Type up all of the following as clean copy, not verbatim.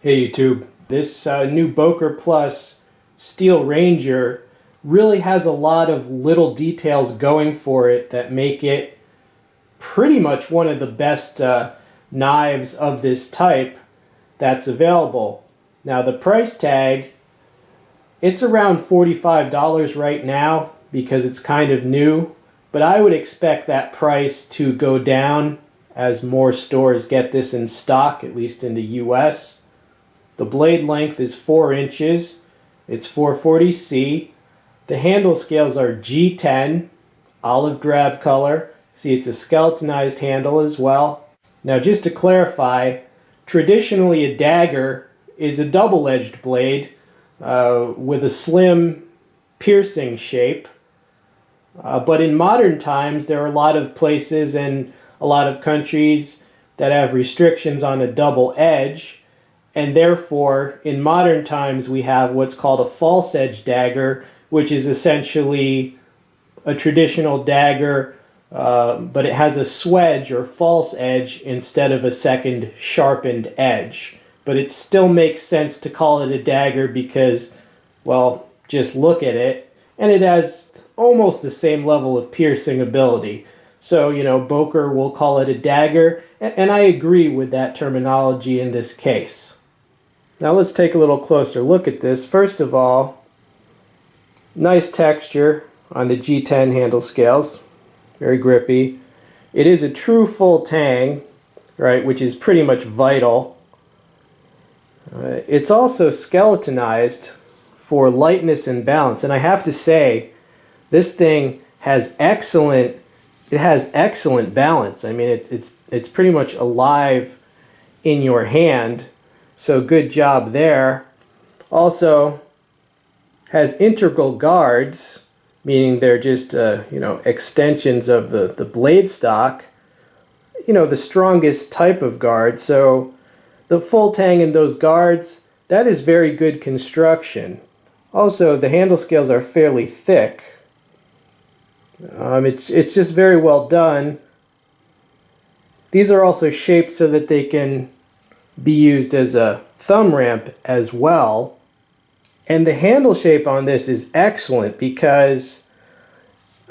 Hey YouTube, this new Boker Plus Steel Ranger really has a lot of little details going for it that make it pretty much one of the best knives of this type that's available. Now the price tag, it's around $45 right now because it's kind of new, but I would expect that price to go down as more stores get this in stock, at least in the US. The blade length is 4 inches. It's 440C. The handle scales are G10, olive drab color. See, it's a skeletonized handle as well. Now, just to clarify, traditionally a dagger is a double-edged blade with a slim piercing shape. But in modern times, there are a lot of places and a lot of countries that have restrictions on a double edge. And therefore, in modern times, we have what's called a false edge dagger, which is essentially a traditional dagger, but it has a swedge or false edge instead of a second sharpened edge. But it still makes sense to call it a dagger because, well, just look at it, and it has almost the same level of piercing ability. So, Boker will call it a dagger, and I agree with that terminology in this case. Now let's take a little closer look at this. First of all, nice texture on the G10 handle scales, very grippy. It is a true full tang, right, which is pretty much vital. It's also skeletonized for lightness and balance, and I have to say, this thing has excellent balance. I mean, it's pretty much alive in your hand. So good job there. Also has integral guards, meaning they're just extensions of the blade stock. The strongest type of guard. So the full tang in those guards, that is very good construction. Also, the handle scales are fairly thick. It's just very well done. These are also shaped so that they can be used as a thumb ramp as well. And the handle shape on this is excellent because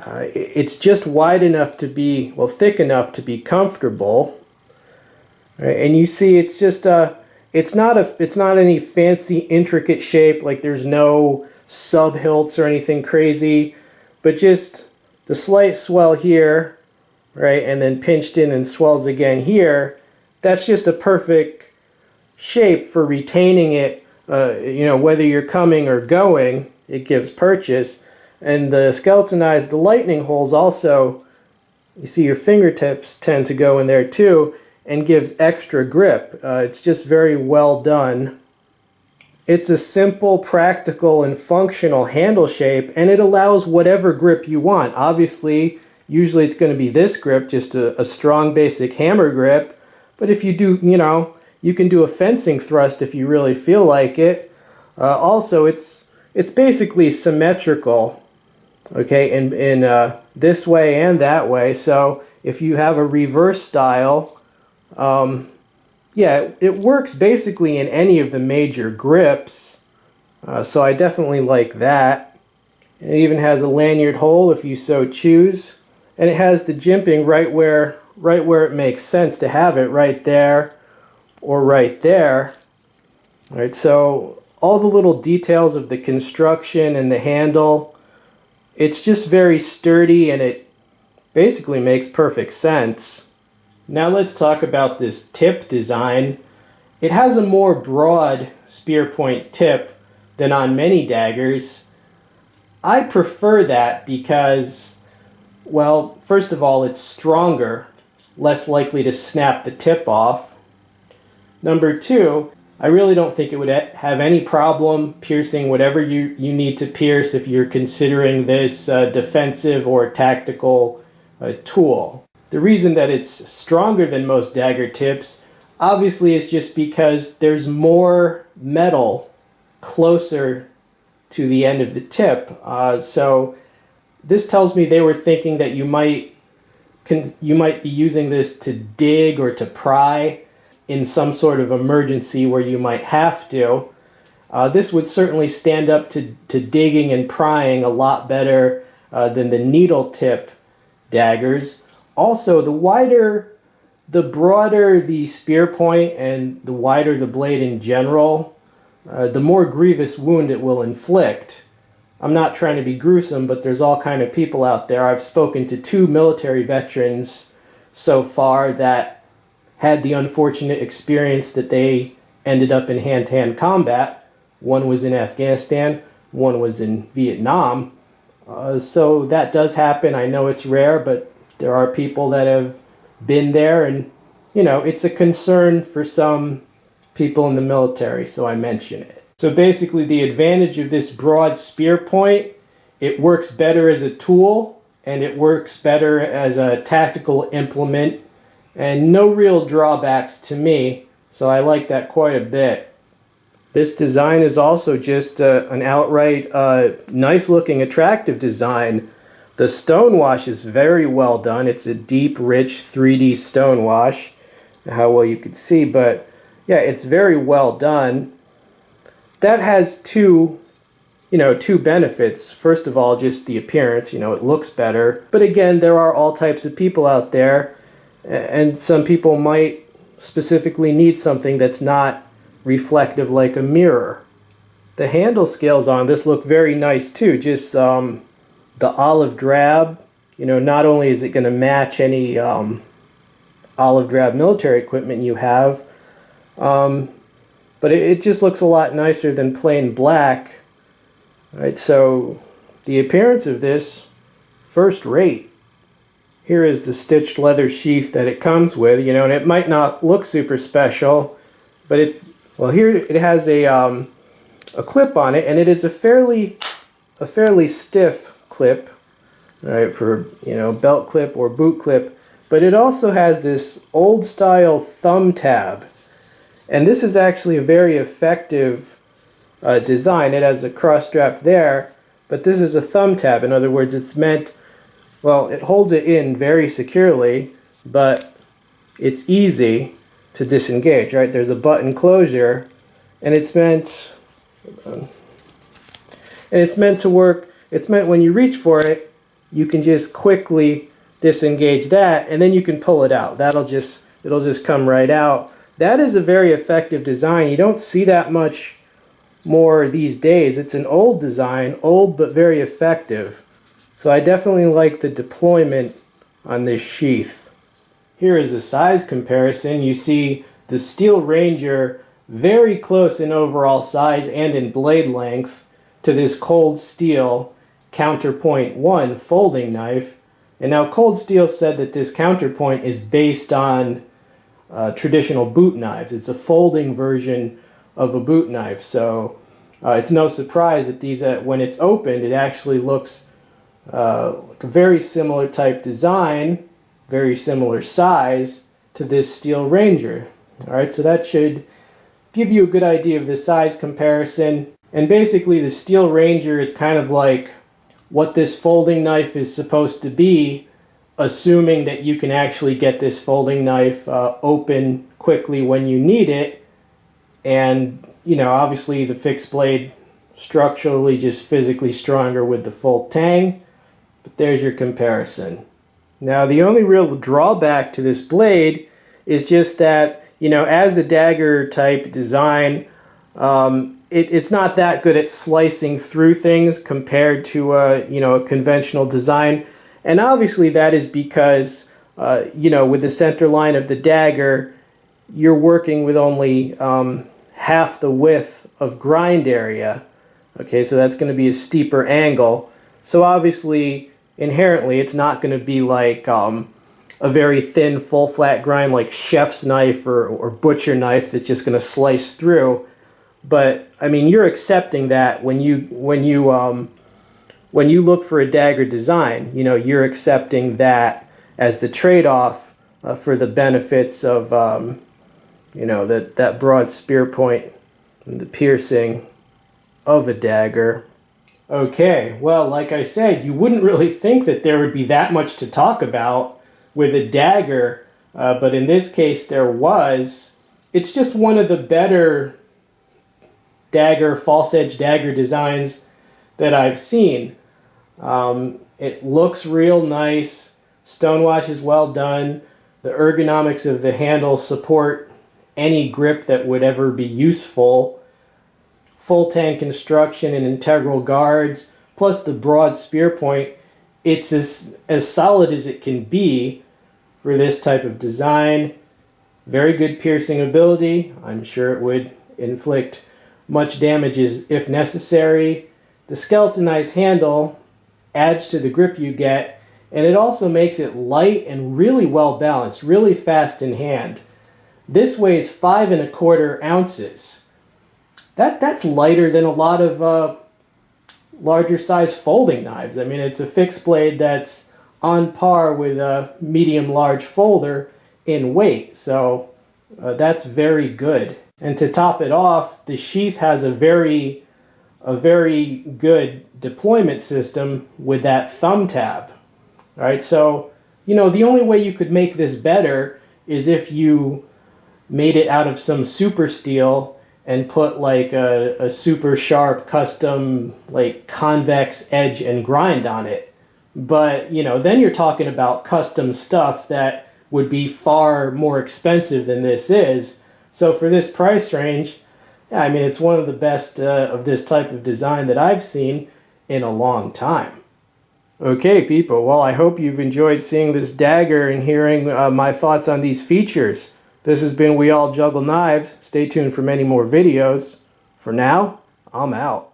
it's just wide enough to be, well, thick enough to be comfortable. Right? And you see it's just it's not any fancy intricate shape, like there's no sub hilts or anything crazy, but just the slight swell here, right, and then pinched in and swells again here. That's just a perfect shape for retaining it, whether you're coming or going, it gives purchase. And the skeletonized, the lightning holes also, you see your fingertips tend to go in there too, and gives extra grip. It's just very well done. It's a simple, practical, and functional handle shape, and it allows whatever grip you want. Obviously, usually it's going to be this grip, just a strong basic hammer grip, but if you do, you can do a fencing thrust if you really feel like it. Also, it's basically symmetrical, okay, in this way and that way. So if you have a reverse style, yeah, it works basically in any of the major grips. So I definitely like that. It even has a lanyard hole if you so choose, and it has the jimping right where it makes sense to have it, right there or right there. All right, so all the little details of the construction and the handle, it's just very sturdy and it basically makes perfect sense. Now let's talk about this tip design. It has a more broad spear point tip than on many daggers. I prefer that because, well, first of all, it's stronger, less likely to snap the tip off. Number two, I really don't think it would have any problem piercing whatever you need to pierce if you're considering this defensive or tactical tool. The reason that it's stronger than most dagger tips, obviously, is just because there's more metal closer to the end of the tip. So this tells me they were thinking that you might be using this to dig or to pry. in some sort of emergency where you might have to. This would certainly stand up to digging and prying a lot better than the needle tip daggers. Also, the broader the spear point and the wider the blade in general, the more grievous wound it will inflict. I'm not trying to be gruesome, but there's all kind of people out there. I've spoken to 2 military veterans so far that had the unfortunate experience that they ended up in hand-to-hand combat. One was in Afghanistan, one was in Vietnam. So that does happen. I know it's rare, but there are people that have been there, and it's a concern for some people in the military, so I mention it. So basically, the advantage of this broad spear point, it works better as a tool, and it works better as a tactical implement, and no real drawbacks to me, so I like that quite a bit. This design is also just an outright nice looking, attractive design. The stonewash is very well done. It's a deep, rich 3D stonewash. How well you can see, but yeah, it's very well done. That has two benefits. First of all, just the appearance, it looks better. But again, there are all types of people out there, and some people might specifically need something that's not reflective like a mirror. The handle scales on this look very nice too. Just the olive drab, not only is it going to match any olive drab military equipment you have, but it just looks a lot nicer than plain black. Right, so the appearance of this, first rate. Here is the stitched leather sheath that it comes with, and it might not look super special, but here it has a clip on it, and it is a fairly stiff clip, right, for belt clip or boot clip, but it also has this old style thumb tab. And this is actually a very effective design. It has a cross strap there, but this is a thumb tab. In other words, it's meant, it holds it in very securely, but it's easy to disengage, right? There's a button closure, and it's meant to work. It's meant when you reach for it, you can just quickly disengage that, and then you can pull it out. It'll just come right out. That is a very effective design. You don't see that much more these days. It's an old design, old but very effective. So I definitely like the deployment on this sheath. Here is a size comparison. You see the Steel Ranger very close in overall size and in blade length to this Cold Steel Counterpoint 1 folding knife. And now Cold Steel said that this counterpoint is based on traditional boot knives. It's a folding version of a boot knife, so it's no surprise that these, when it's opened, it actually looks like a very similar type design, very similar size to this Steel Ranger. Alright, so that should give you a good idea of the size comparison. And basically the Steel Ranger is kind of like what this folding knife is supposed to be, assuming that you can actually get this folding knife open quickly when you need it. And, obviously the fixed blade structurally just physically stronger with the full tang. But there's your comparison. Now the only real drawback to this blade is just that, as a dagger type design, it's not that good at slicing through things compared to a conventional design. And obviously that is because, with the center line of the dagger, you're working with only half the width of grind area. Okay, so that's going to be a steeper angle. So obviously, inherently, it's not going to be like a very thin, full flat grind like chef's knife or butcher knife that's just going to slice through. But I mean, you're accepting that when you look for a dagger design, you're accepting that as the trade-off for the benefits of, that broad spear point and the piercing of a dagger. Okay, well, like I said, you wouldn't really think that there would be that much to talk about with a dagger, but in this case there was. it's just one of the better dagger, false edge dagger designs that I've seen. It looks real nice. Stonewash is well done. The ergonomics of the handle support any grip that would ever be useful. Full tang construction and integral guards, plus the broad spear point. It's as solid as it can be for this type of design. Very good piercing ability. I'm sure it would inflict much damage if necessary. The skeletonized handle adds to the grip you get, and it also makes it light and really well balanced, really fast in hand. This weighs 5 1/4 ounces. That's lighter than a lot of larger size folding knives. I mean, it's a fixed blade that's on par with a medium-large folder in weight, so that's very good. And to top it off, the Sheath has a very good deployment system with that thumb tab. All right, so the only way you could make this better is if you made it out of some super steel and put like a super sharp custom like convex edge and grind on it. But then you're talking about custom stuff that would be far more expensive than this is. So for this price range, yeah, I mean, it's one of the best of this type of design that I've seen in a long time. Okay, people, well, I hope you've enjoyed seeing this dagger and hearing my thoughts on these features. This has been We All Juggle Knives. Stay tuned for many more videos. For now, I'm out.